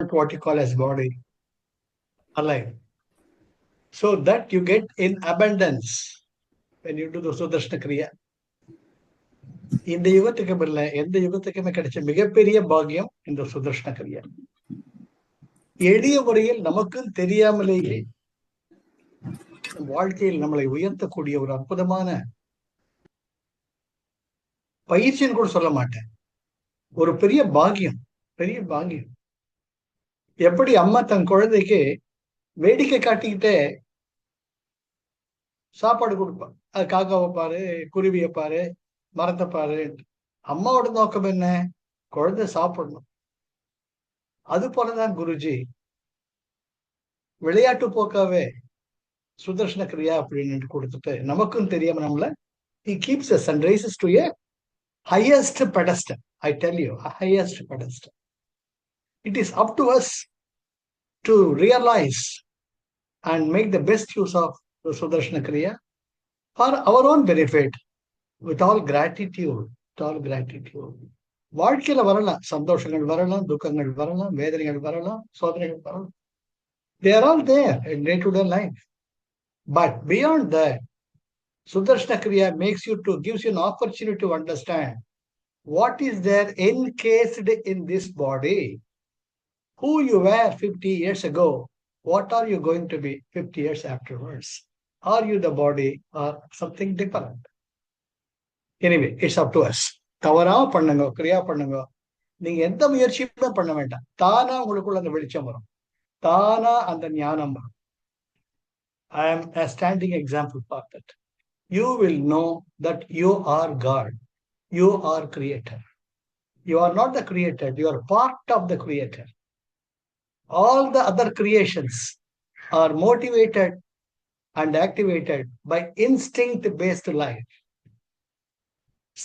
kept what you call as body alive. So that you get in abundance when you do the Sudarshana Kriya. இந்த யுகத்துக்கு இல்ல எந்த யுகத்துக்குமே கிடைச்ச மிகப்பெரிய பாக்கியம் இந்த சுதர்ஷன கிரியா. எளிய முறையில் நமக்கும் தெரியாமலேயே வாழ்க்கையில் நம்மளை உயர்த்தக்கூடிய ஒரு அற்புதமான பயிற்சின்னு கூட சொல்ல மாட்டேன், ஒரு பெரிய பாக்கியம், பெரிய பாக்கியம். எப்படி அம்மா தன் குழந்தைக்கு வேடிக்கை காட்டிக்கிட்டே சாப்பாடு கொடுப்பான், அது காக்காவை பாரு, குருவியை பாரு, மரத்தை பாரு. அம்மாவோட நோக்கம் என்ன? குழந்தை சாப்பிடணும். அது போலதான் குருஜி விளையாட்டு போக்காவே சுதர்ஷன கிரியா அப்படின்னு கொடுத்துட்டு நமக்கும் தெரியாம நம்மள he keeps us and raises to a highest pedestal. I tell you, a highest pedestal. It is up to us to realize and make the best use of the Sudarshana Kriya for our own benefit, with all gratitude, with all gratitude. வாழ்க்கையில வரலாம், சந்தோஷங்கள் வரலாம், துக்கங்கள் வரலாம், வேதனைகள் வரலாம், சோதனைகள் வரலாம். They are all there in day-to-day life. But beyond that, Sudarshana Kriya gives you an opportunity to understand what is there encased in this body. Who you were 50 years ago, what are you going to be 50 years afterwards? Are you the body or something different? Anyway, it's up to us. தவறா பண்ணுங்க, கிரியா பண்ணுங்க. நீங்க எந்த முயற்சியுமே பண்ண வேண்டாம். தானா உங்களுக்குள்ள அந்த வெளிச்சம் வரும், தானா அந்த ஞானம் வரும். I am a standing example for that. You will know that you are God. You are creator. You are not the creator. You are part of the creator. All the other creations are motivated and activated by instinct-based life.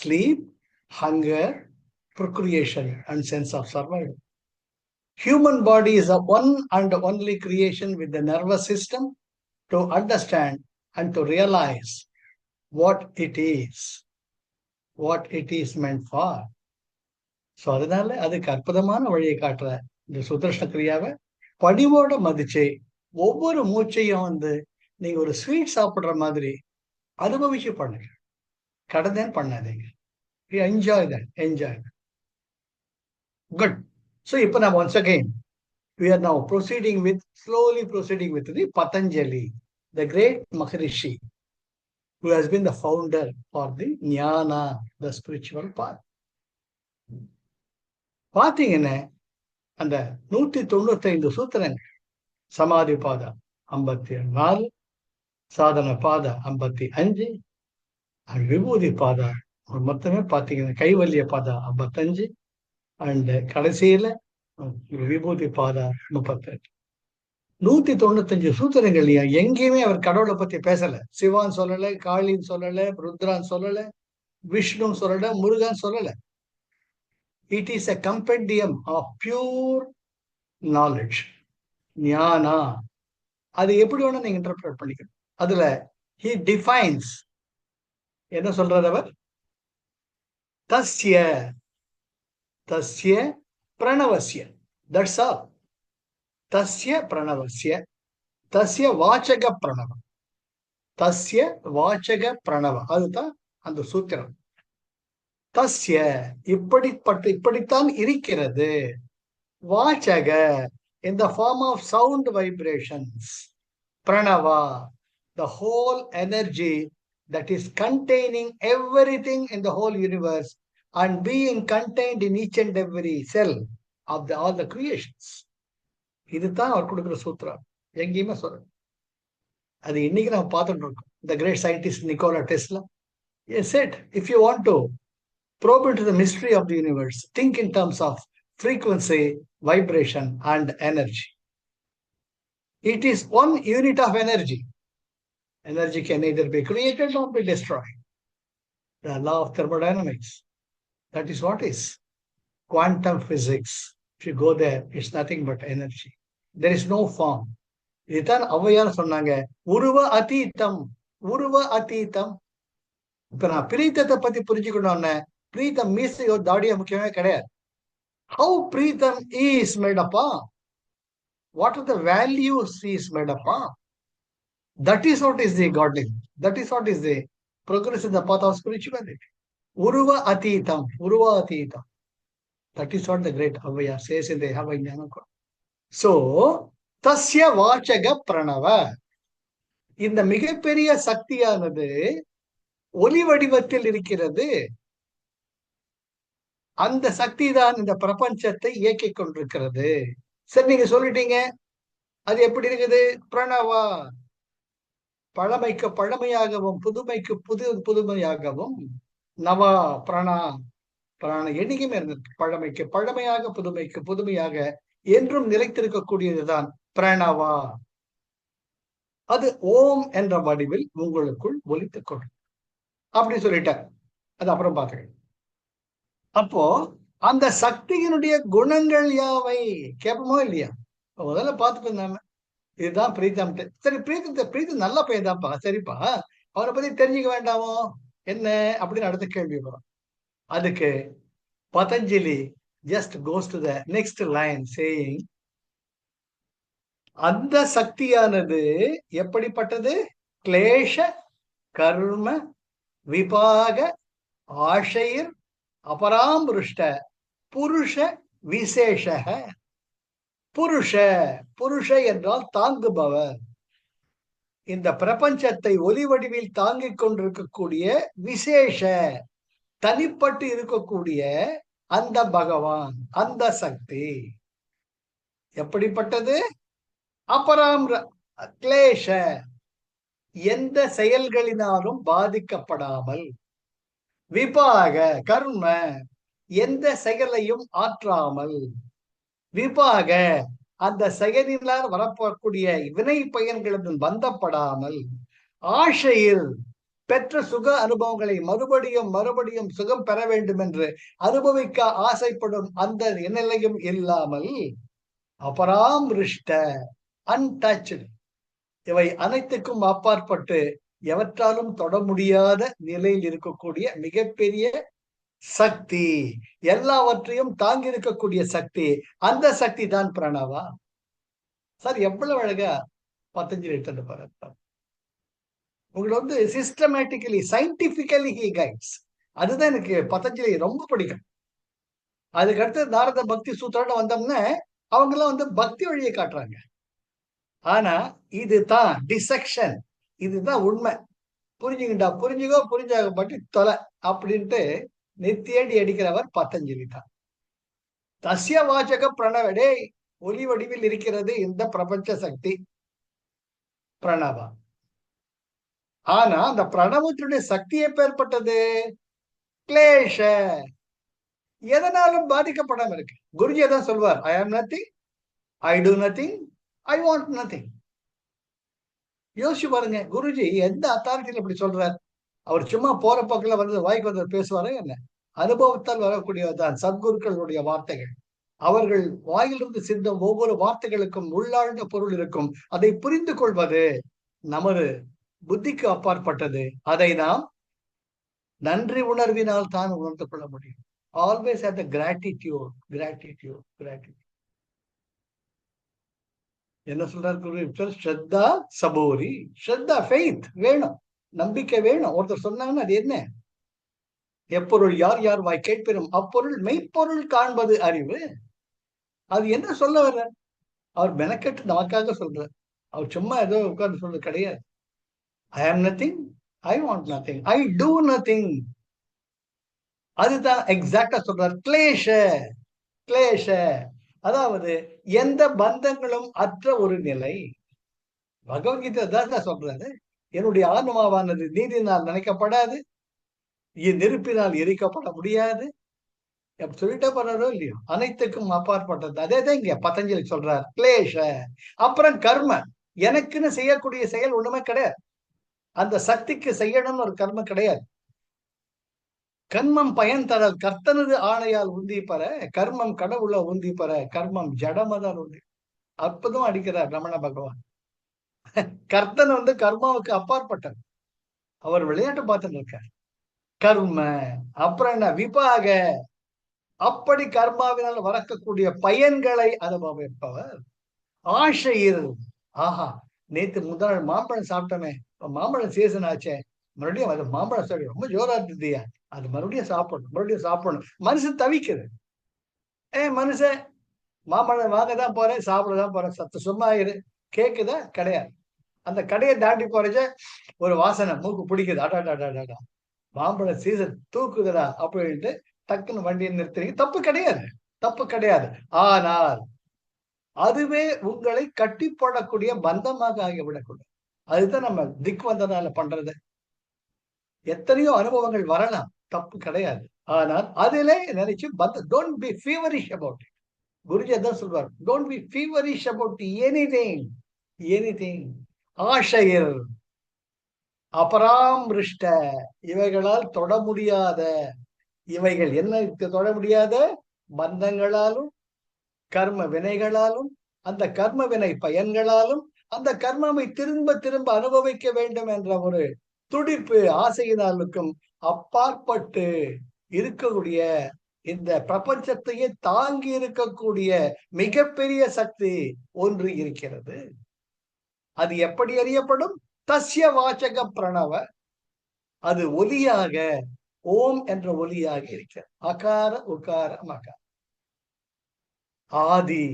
Sleep, hunger, procreation, and sense of survival. Human body is a one and only creation with the nervous system to understand and to realize what it is meant for. So அதனால அதுக்கு அற்புதமான வழியை காட்டுற இந்த சுதர்ஷன கிரியாவை பணிவோட மதிச்சு ஒவ்வொரு மூச்சையும் நீங்க ஒரு ஸ்வீட் சாப்பிடுற மாதிரி அனுபவிச்சு பண்ணுங்க. கடந்தேன் பண்ணாதீங்க. Enjoy that. Enjoy that. Good. So இப்ப நான் once again we are now slowly proceeding with the Patanjali, the great Maharishi, who has been the founder for the Jnana, the spiritual path. பார்த்தீங்கன்னா அந்த 195 சூத்திரங்கள், சமாதி பாதம் 54, சாதன பாதம் 55, விபூதி பாதம் மொத்தமே பார்த்தீங்கன்னா கைவல்ய பாதம் 55 அண்ட் கடைசியில விபூதி பாதம் 38. 195 சூத்திரங்கள் எங்கேயுமே அவர் கடவுளை பத்தி பேசல. சிவான் சொல்லல, காளின்னு சொல்லல, ருத்ரான் சொல்லல, விஷ்ணு சொல்லல, முருகன் சொல்லல. It is a compendium of pure knowledge, ஞானா. அது எப்படி வேணா நீங்க இன்டர்பிரேட் பண்ணிக்கணும். அதுல he defines, என்ன சொல்றாரு அவர்? தஸ்ய பிரணவஸ்ய, that's all. தஸ்ய பிரணவஸ்ய, தஸ்ய வாச்சக பிரணவம், தஸ்ய வாச்சக பிரணவம், அதுதான் அந்த சூத்திரம். தஸ்ய இப்படித்தான் இருக்கிறது. வாச்சக in the form of sound vibrations. Pranava, the whole energy that is containing everything in the whole universe and being contained in each and every cell of all the creations. இதுதான் அவர் கொடுக்குற சூத்திரம். எங்கேயுமே சொல்ற அது இன்னைக்கு நம்ம பார்த்துட்டு இருக்கோம். The great scientist Nikola Tesla said, if you want to probe into the mystery of the universe, think in terms of frequency, vibration, and energy. It is one unit of energy. Energy can neither be created nor be destroyed. The law of thermodynamics. That is what is. Quantum physics. If you go there, it's nothing but energy. There is no form. இதுதான் ஔவையார் சொன்னாங்க, உருவ அதீதம், உருவ அதீதம். இப்ப நான் பிரீத்தத்தை பத்தி புரிஞ்சுக்கணும்னு பிரீத்தம் மீசையோ தாடியோ முக்கியமே கிடையாது. How Preetham is made up of? What are the values he is made up of? That is what is the godly. That is what is the progress in the path of spirituality. Uruva atitam. Uruva atitam. That is what the great Avaya says in the Havajnana. So, tasya vachaga pranava. இந்த மிகப்பெரிய சக்தியானது ஒலி வடிவத்தில் இருக்கிறது. அந்த சக்தி தான் இந்த பிரபஞ்சத்தை இயக்கிக் கொண்டிருக்கிறது. சரி, நீங்க சொல்லிட்டீங்க. அது எப்படி இருக்குது? பிரணவா, பழமைக்கு பழமையாகவும் புதுமைக்கு புதுமையாகவும், நவா பிரணா பிராண என்னைக்குமே இருந்திருக்கு. பழமைக்கு பழமையாக புதுமைக்கு புதுமையாக என்றும் நிலைத்திருக்கக்கூடியதுதான் பிரணவா. அது ஓம் என்ற வடிவில் உங்களுக்குள் ஒலித்துக் கொள்ளும் அப்படி சொல்லிட்டார். அது அப்புறம் பார்த்துக்க. அப்போ அந்த சக்தியினுடைய குணங்கள் யாவை கேட்போமோ இல்லையா? முதல்ல பார்த்துட்டு இருந்தாம இதுதான் பிரீத்தம். சரி, பிரீத்தம் நல்ல பையன் தான்ப்பா, சரிப்பா, அவனை பத்தி தெரிஞ்சுக்க வேண்டாமோ என்ன அப்படின்னு அடுத்த கேள்வி வரும். அதுக்கு Patanjali just goes to the next line saying, அந்த சக்தியானது எப்படிப்பட்டது? கிளேஷ கர்ம விபாக ஆஷைர் அபராம்பிருஷ்ட புருஷ விசேஷ. புருஷ, புருஷ என்றால் தாங்குபவர். இந்த பிரபஞ்சத்தை ஒலி வடிவில் தாங்கிக் கொண்டிருக்கக்கூடிய விசேஷ, தனிப்பட்டு இருக்கக்கூடிய அந்த பகவான், அந்த சக்தி எப்படிப்பட்டது? அபராம் கிளேஷ, எந்த செயல்களினாலும் பாதிக்கப்படாமல், விபாக கர்ம, எந்த செயலையும் ஆற்றாமல், விபாக அந்த செயலினால் வரப்போக்கூடிய வினை பயன்களுடன் பந்தப்படாமல், ஆசையில் பெற்ற சுக அனுபவங்களை மறுபடியும் மறுபடியும் சுகம் பெற வேண்டும் என்று அனுபவிக்க ஆசைப்படும் அந்த நிலையும் இல்லாமல், அபராமிருஷ்ட அன்டச்டு, இவை அனைத்துக்கும் அப்பாற்பட்டு எவற்றாலும் தொட முடியாத நிலையில் இருக்கக்கூடிய மிகப்பெரிய சக்தி, எல்லாவற்றையும் தாங்கி இருக்கக்கூடிய சக்தி, அந்த சக்தி தான் பிரணவா. சார், எவ்வளவு அழகா பத்தஞ்சலி எடுத்துட்டு பாரு. உங்களை சிஸ்டமேட்டிக்கலி சயின்டிபிக்கலி ஹி கைட்ஸ். அதுதான் எனக்கு பதஞ்சலி ரொம்ப பிடிக்கும். அதுக்கடுத்து நாரத பக்தி சூத்திரம் வந்தோம்னா அவங்க எல்லாம் பக்தி வழியை காட்டுறாங்க. ஆனா இதுதான் டிசெக்ஷன், இதுதான் உண்மை. புரிஞ்சுக்கிட்டா புரிஞ்சுக்கோ, புரிஞ்சாக பற்றி தொலை அப்படின்ட்டு நெத்தியடி அடிக்கிறவர் பதஞ்சலி தான். தஸ்ய வாச்சக பிரணவடே, ஒலி வடிவில் இருக்கிறது இந்த பிரபஞ்ச சக்தி பிரணவா. ஆனா அந்த பிரணவத்தினுடைய சக்தி எப்பேற்பட்டது? கிளேஷ, எதனாலும் பாதிக்கப்படாம இருக்கு. குருஜி தான் சொல்வார், ஐ ஆம் nothing, I two nothing, I want nothing. யோசிச்சு பாருங்க, குருஜி எந்த அத்தாரிட்டியில இப்படி சொல்றார்? அவர் சும்மா போற பக்கத்துல வாய்க்கு வந்து பேசுவாரு என்ன? அனுபவத்தால் வரக்கூடியதான் சத்குருக்களுடைய வார்த்தைகள். அவர்கள் வாயிலிருந்து சிந்தும் ஒவ்வொரு வார்த்தைகளுக்கும் உள்ளாழ்ந்த பொருள் இருக்கும். அதை புரிந்து கொள்வது நமது புத்திக்கு அப்பாற்பட்டது. அதை நாம் நன்றி உணர்வினால் தான் உணர்ந்து கொள்ள முடியும். Always have the gratitude, gratitude, gratitude. என்ன சொல்றாரு குரு? ஸ்ரத்தா சபோரி. ஸ்ரத்தா, ஃபெய்த் வேணும், நம்பிக்கை வேணும். ஒருத்தர் சொன்னாங்கன்னா அது என்ன? எப்பொருள் யார் யார் வாய் கேட்பினும் அப்பொருள் மெய்ப்பொருள் காண்பது அறிவு. அது என்ன சொல்ல வர்ற? அவர் மெனக்கெட்டு நமக்காக சொல்றார். அவர் சும்மா ஏதோ உட்கார்ந்து சொல்றது கிடையாது. ஐ ஆம் nothing, I want nothing, I two nothing. அதுதான் எக்ஸாக்டா சொல்றார். கிளேஷ, கிளேஷ அதாவது எந்த பந்தங்களும் அற்ற ஒரு நிலை. பகவத்கீதை தான் சொல்றாரு. என்னுடைய ஆன்மாவானது நீதினால் நினைக்கப்படாது, நெருப்பினால் எரிக்கப்பட முடியாது. சொல்லிட்டே போறாரோ இல்லையோ, அனைத்துக்கும் அப்பாற்பட்டது. அதே தான் இங்க பதஞ்சலி சொல்றார். கிளேஷ, அப்புறம் கர்ம, எனக்குன்னு செய்யக்கூடிய செயல் ஒண்ணுமே கிடையாது. அந்த சக்திக்கு செய்யணும்னு ஒரு கர்மம் கிடையாது. கர்மம் பயன் தரல் கர்த்தனது ஆணையால் உந்தி பெற, கர்மம் கடவுள உந்தி பெற, கர்மம் ஜடமதான் உந்தி. அற்புதம் அடிக்கிறார் ரமண பகவான். கர்த்தன் கர்மாவுக்கு அப்பாற்பட்டது. அவர் விளையாட்டு பார்த்துட்டு இருக்கார். கர்ம அப்புறம் என்ன? விபாக, அப்படி கர்மாவினால் வரக்கூடிய பயன்களை அனுபவிப்பவர். ஆசையில், ஆஹா நேத்து முதல் மாம்பழம் சாப்பிட்டோமே, மாம்பழம் சீசன் ஆச்சே, மறுபடியும் அது மாம்பழம் சாப்பிடு ரொம்ப ஜோரா இருந்ததுயா, அது மறுபடியும் சாப்பிடணும், மறுபடியும் சாப்பிடணும். மனுஷன் தவிக்குது. மனுஷன் மாம்பழம் வாங்க தான் போறேன், சாப்பிட தான் போறேன், சத்து சும்மா இரு. கேக்குதா? கிடையாது. அந்த கடையை தாண்டி போறச்ச ஒரு வாசனை மூக்கு பிடிக்குது, அடாடாடாடா மாம்பழம் சீசன் தூக்குதுடா அப்படின்ட்டு டக்குன்னு வண்டியை நிறுத்துறீங்க. தப்பு கிடையாது, தப்பு கிடையாது. ஆனால் அதுவே உங்களை கட்டி போடக்கூடிய பந்தமாக ஆகிவிடக்கூடாது. அதுதான் நம்ம திக் வந்தனால பண்றது. எத்தனையோ அனுபவங்கள் வரலாம், தப்பு கிடையாது. ஆனால் அதிலே நினைச்சு don't be feverish about it. Guruji அதான் சொல்வார், don't be feverish about anything, anything. ஆஷையர், அபராமிருஷ்ட, இவைகளால் தொட முடியாத, இவைகள் என்ன தொட முடியாத? பந்தங்களாலும் கர்ம வினைகளாலும் அந்த கர்ம வினை பயன்களாலும் அந்த கர்மமை திரும்ப திரும்ப அனுபவிக்க வேண்டும் என்ற ஒரு துடிப்பு ஆசையினாலுக்கும் அப்பாற்பட்டு இருக்கக்கூடிய இந்த பிரபஞ்சத்தையே தாங்கி இருக்கக்கூடிய மிகப்பெரிய சக்தி ஒன்று இருக்கிறது. அது எப்படி அறியப்படும்? தஸ்ய வாச்சக பிரணவ, அது ஒலியாக, ஓம் என்ற ஒலியாக இருக்கிறது. அகார உகார மகார. ஆதி,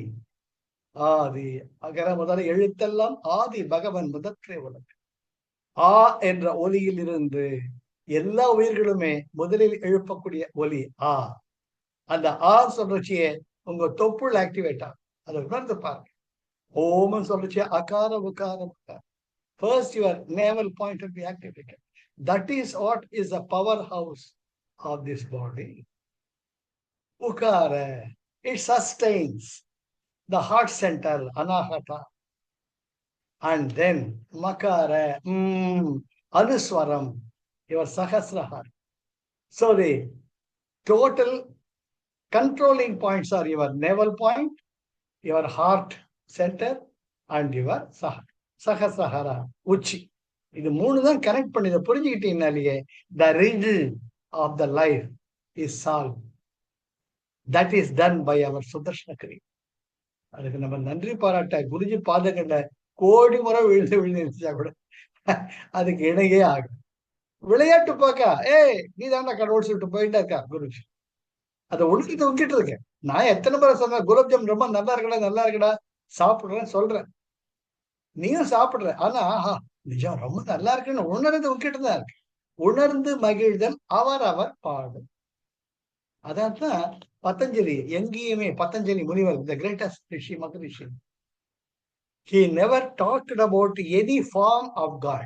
ஆதி அகர முதல எழுத்தெல்லாம் ஆதி பகவன் முதற்றே உலகு. ஆ என்ற ஒலியில் இருந்து எல்லா உயிர்களுமே முதலில் எழுப்பக்கூடிய ஒலி ஆ. அந்த ஆ சொல்றச்சியே உங்க தொப்புள் ஆக்டிவேட் ஆகும். அதை உணர்ந்து பாருங்க. ஓம் சொல்றச்சியே அகார உகார மகார. First your navel point will be activated. That is what is the powerhouse of this body. Ukara, it sustains the heart center, anahata. And then makara, anuswaram, your sahasrahar. So the total controlling points are your navel point, your heart center, and your sahasrahara, uchi. இது மூணு தான் connect பண்ணி இதை புரிஞ்சுக்கிட்டீங்கனாலேயே the riddle of the life is solve. That is done by our Sudarshana Giri. அதுக்கு நம்ம நன்றி பாராட்ட குருஜி பாதங்கள்ல கோடி முறை விழுந்து இருந்துச்சா கூட அதுக்கு இணையே ஆகும். விளையாட்டு போக்கா நீ தாண்டா கடவுள் சொல்லிட்டு போயிட்டா இருக்கா குருஜி. அதை ஒழுங்கிட்டு உங்கிட்டு இருக்கேன். நான் எத்தனை முறை சொன்னேன், குலாப்ஜாம் ரொம்ப நல்லா இருக்கடா, நல்லா இருக்கடா, சாப்பிடுறேன் சொல்றேன், நீயும் சாப்பிடுற. ஆனா நிஜம் ரொம்ப நல்லா இருக்குன்னு உணர்ந்து உங்ககிட்ட தான் இருக்கு. உணர்ந்து மகிழ்தல் அவர் அவர் பாடு. அதான் பதஞ்சலி எங்கேயுமே, பதஞ்சலி முனிவர், the greatest Rishi, Maharishi, he never talked about any form of God.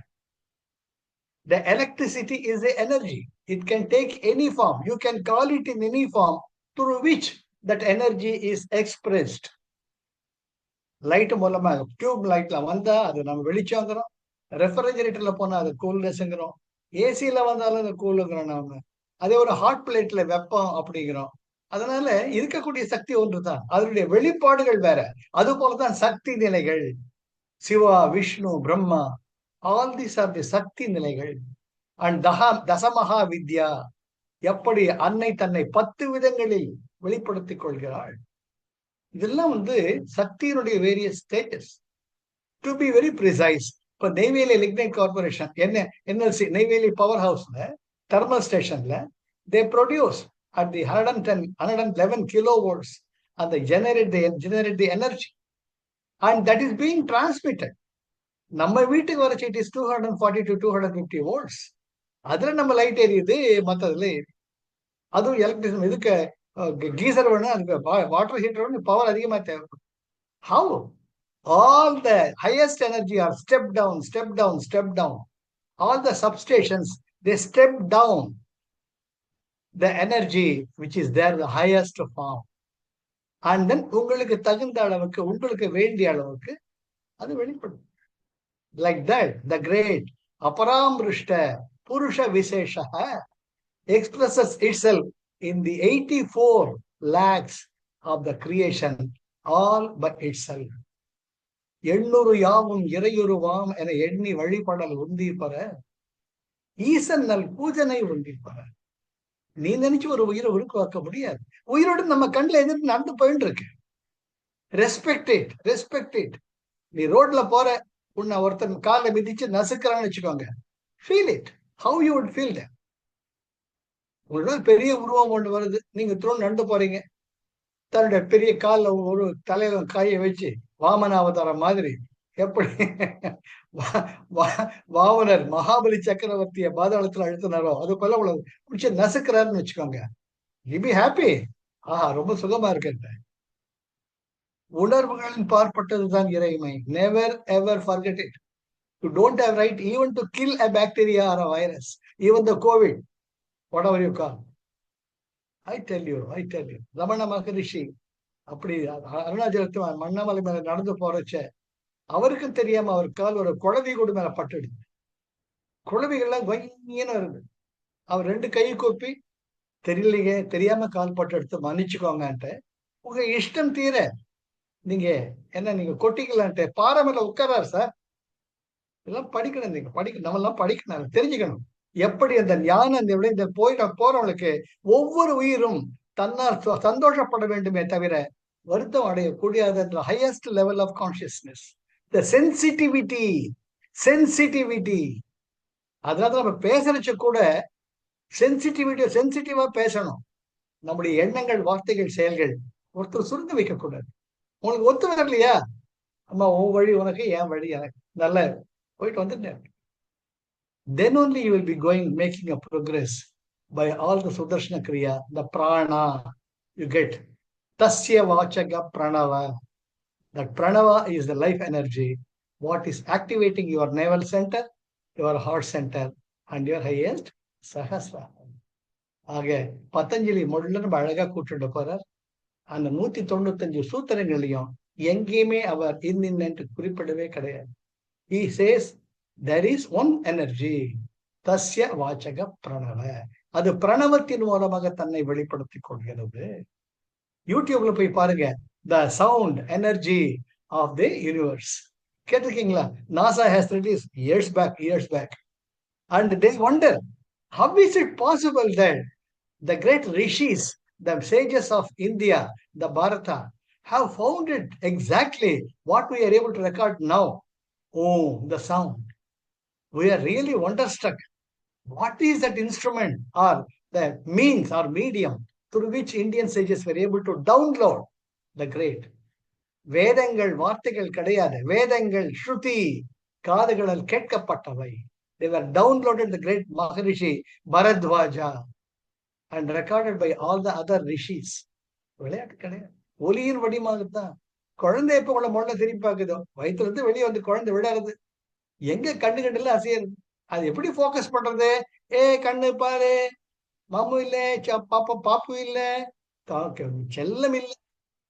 The electricity is the energy. It can take any form. You can call it in any form through which that energy is expressed. Light மூலமாக tube லைட்ல வந்தா அது நம்ம வெளிச்சங்கிறோம், ரெஃப்ரிஜரேட்டர்ல போனா அது கூல்னஸ்ங்கிறோம், ஏசியில வந்தாலும் அது கூலுங்கிறோம் நாம. அதே ஒரு ஹாட் பிளேட்ல வெப்பம் அப்படிங்கிறோம். அதனால இருக்கக்கூடிய சக்தி ஒன்றுதான், அதனுடைய வெளிப்பாடுகள் வேற. அது போலதான் சக்தி நிலைகள். Shiva, Vishnu, Brahma, all these are the Shakti நிலைகள். அண்ட் தசமகா வித்யா, எப்படி அன்னை தன்னை 10 விதங்களில் வெளிப்படுத்திக் கொள்கிறாள். இதெல்லாம் சக்தியினுடைய various states. To be very precise, இப்போ Neyveli lignite corporation NLC Neyveli power ஹவுஸ்ல தெர்மல் ஸ்டேஷன்ல they produce at the 111 kilovolts and they generate the energy, and that is being transmitted. நம்ம வீட்டுக்கு வரச்சு it is 240 to 250 volts. அதுல நம்ம லைட் எரியுது, மற்றதுல அதுவும் எலக்ட்ரிசிட்டி. இதுக்கு கீசர் வேணும், அதுக்கு வாட்டர் ஹீட்டர் வேணும், பவர் அதிகமா தேவைப்படும். How? All the highest energy are step down, step down, step down. All the substations, they step down the energy which is there, the highest form. And then உங்களுக்கு தகுந்த அளவுக்கு, உங்களுக்கு வேண்டிய அளவுக்கு அது வெளிப்படும். Like that, the great Aparamrishta Purusha Vishesha expresses itself in the 84 lakhs of the creation all by itself. 800 யாவும் இறையுருவாம் என எண்ணி வழிபடல் உந்தி பெற, ஈசன் நல் பூஜனை உந்தி பெற. நீ நினைச்சு ஒரு உயிரை உருவாக்க முடியாது. உயிரோடு நம்ம கண்ணில் எதிர்த்து நடந்து போயிட்டு இருக்கு. Respect it, respect it. நீ ரோட்ல போற, உன்னை ஒருத்தன் காலை மிதிச்சு நசுக்கிறான்னு வச்சுக்கோங்க, feel it. How you would feel that? உங்களோட பெரிய உருவம் ஒன்று வருது, நீங்க த்ரோன் நடந்து போறீங்க, தன்னுடைய பெரிய காலில் ஒரு தலையில காயை வச்சு வாமன அவதாரம் மாதிரி எப்படி வாமனர் மகாபலி சக்கரவர்த்திய பாதாளத்துல அழுத்தினாரோ அது போல உள்ள பிடிச்சி நசுக்கிறாருன்னு வச்சுக்கோங்க, யூ பி ஹாப்பி. ஆஹா, ரொம்ப சுகமா இருக்கு. உணர்வுகளின் பார்ப்பட்டதுதான் இறைமை. Never ever forget it. You don't have right even to kill a bacteria or a virus, even the COVID, whatever you call. I tell you. Ramana Maharishi அப்படி அருணாச்சலத்து மண்ணமலை மேல நடந்து போறச்ச அவருக்கும் தெரியாம அவர் கால் ஒரு குழவி கூட மேல பட்டுடுது. குழவிகள்லாம் கொய்யன்னு வருது. அவர் 2 கை கூப்பி, தெரியலையே, தெரியாம கால் பட்டு எடுத்து மன்னிச்சுக்கோங்கன்ட்டு, உங்க இஷ்டம் தீர நீங்க என்ன நீங்க கொட்டிக்கலான்ட்டு பாறை மேல உட்காராரு சார். இதெல்லாம் படிக்கணும், நீங்க நம்ம எல்லாம் படிக்கணும், தெரிஞ்சுக்கணும் எப்படி அந்த ஞானம் இந்த போறவங்களுக்கு ஒவ்வொரு உயிரும் தன்னால் சந்தோஷப்பட வேண்டுமே தவிர வருத்தம் அடையக்கூடாது. Highest level of consciousness, the sensitivity. அதனால நம்ம பேசுறச்ச கூட சென்சிட்டிவா பேசணும். நம்முடைய எண்ணங்கள், வார்த்தைகள், செயல்கள் ஒருத்தர் சுருங்க வைக்க கூடாது. உங்களுக்கு ஒத்து வரலையா, அம்மா உன் வழி உனக்கு, என் வழி எனக்கு, நல்ல போயிட்டு வந்துட்டேன். Then only you will be making a progress by all the Sudarshana Kriya, the prana you get. Tasya vachaga pranava. That pranava is the life energy, what is activating your navel center, your heart center, and your highest sahasra. ஆக பதஞ்சலி முதல்ல நம்ம அழகா கூட்டிட்டு போறார். அந்த 195 சூத்திரங்களையும் எங்கேயுமே அவர் இன்னென்று குறிப்பிடவே கிடையாது. He says there is one energy, தஸ்ய வாச்சக பிரணவ. அது பிரணவத்தின் மூலமாக தன்னை வெளிப்படுத்திக் கொள்கிறது. யூடியூப்ல போய் பாருங்க, the sound energy of the universe. கேட்டிருக்கீங்களா? NASA has released years back, and they wonder how is it possible that the great rishis, the sages of India, the Bharata, have found it exactly what we are able to record now. Oh, the sound. We are really wonderstruck. What is that instrument or the means or medium through which Indian sages were able to download the great? வேதங்கள் வார்த்தைகள் கிடையாது, வேதங்கள் ஸ்ருதி, காதுகளால் கேட்கப்பட்டவை. They were downloaded the great Maharishi Bharadwaja and recorded by all the other rishis. விளையாட்டு கிடையாது. ஒலியின் வடிவமாகத்தான். குழந்தை எப்ப உள்ள முள்ள திரும்பி பார்க்குதோ, வயிற்றுல இருந்து வெளியே வந்து குழந்தை விடாது, எங்க கண்ணுல அசையாது. அது எப்படி போக்கஸ் பண்றது? கண்ணு பாரு, மாமு இல்ல, பாப்பு இல்ல, செல்லம் இல்ல,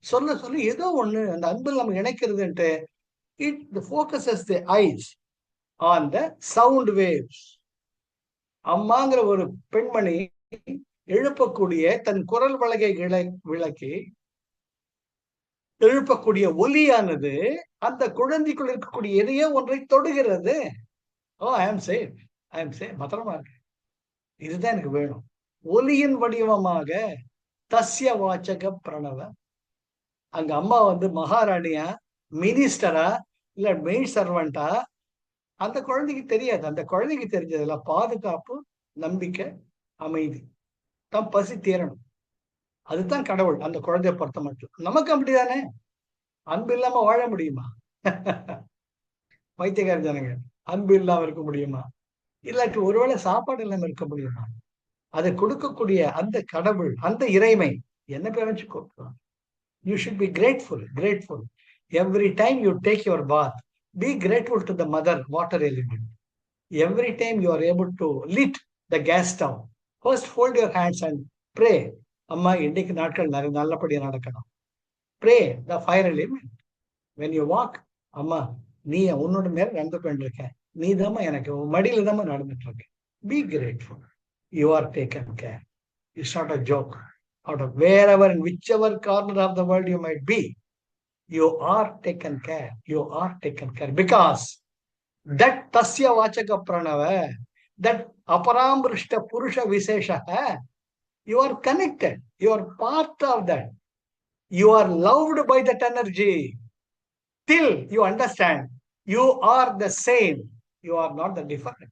சொல்ல ஏதோ ஒண்ணு அந்த அன்பில் நம்ம இணைக்கிறதுன்ட்டு it focuses the eyes on the sound waves. அம்மாங்கிற ஒரு பெண்மணி எழுப்பக்கூடிய தன் குரல் வளைகைகளை விளக்கி எழுப்பக்கூடிய ஒலியானது அந்த குழந்தைக்குள் இருக்கக்கூடிய எதையோ ஒன்றை தொடுகிறது. ஐ ஆம் சேஃப், பத்திரமா இருக்கு, இதுதான் எனக்கு வேணும். ஒலியின் வடிவமாக தஸ்ய வாச்சக பிரணவ. அங்க அம்மா வந்து மகாராணியா, மினிஸ்டரா, இல்ல மெயின் சர்வெண்டா, அந்த குழந்தைக்கு தெரியாது. அந்த குழந்தைக்கு தெரிஞ்சதுல பாதுகாப்பு, நம்பிக்கை, அமைதி, தான் பசி தீரணும். அதுதான் கடவுள் அந்த குழந்தைய பொறுத்த மட்டும். நமக்கு அப்படிதானே? அன்பு இல்லாம வாழ முடியுமா? பைத்தியக்கார ஜனங்க, அன்பு இல்லாம இருக்க முடியுமா? இல்லாட்டி ஒருவேளை சாப்பாடு இல்லாம இருக்க முடியுமா? அதை கொடுக்கக்கூடிய அந்த கடவுள், அந்த இறைமை என்ன பேர் வச்சு கூப்பிடுவாங்க? You should be grateful. Every time you take your bath, be grateful to the mother water element. Every time you are able to lit the gas stove, first fold your hands and pray. Amma, இன்னைக்கு நாட்கள் நல்லபடியா நடக்கணும். Pray the fire element. When you walk, அம்மா நீ உன்னோட மேல நடந்து கொண்டிருக்க, நீ தாம்மா எனக்கு மடியில தாம்மா நடந்துட்டு இருக்க. Be grateful. You are taken care. It's not a joke. Out of wherever and whichever corner of the world you might be, you are taken care. Because that tasya vachaka pranava, that aparamrishta purusha visesha, you are connected. You are part of that. You are loved by that energy. Till you understand, you are the same. You are not the different.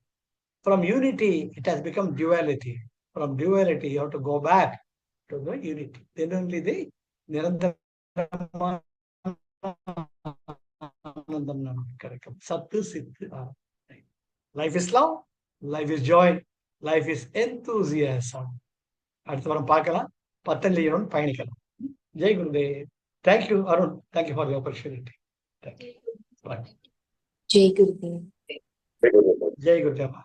From unity, it has become duality. From duality, you have to go back to the unity. Then only the Sattu Siddhu. Life is love, life is joy, life is enthusiasm. அடுத்த வாரம் பார்க்கலாம். பத்தல்லியுடன் பயணிக்கலாம். Jai Gurudev. Thank you Arun. Thank you for the opportunity. Thank you. Jai Gurudev. Jai Gurudeva.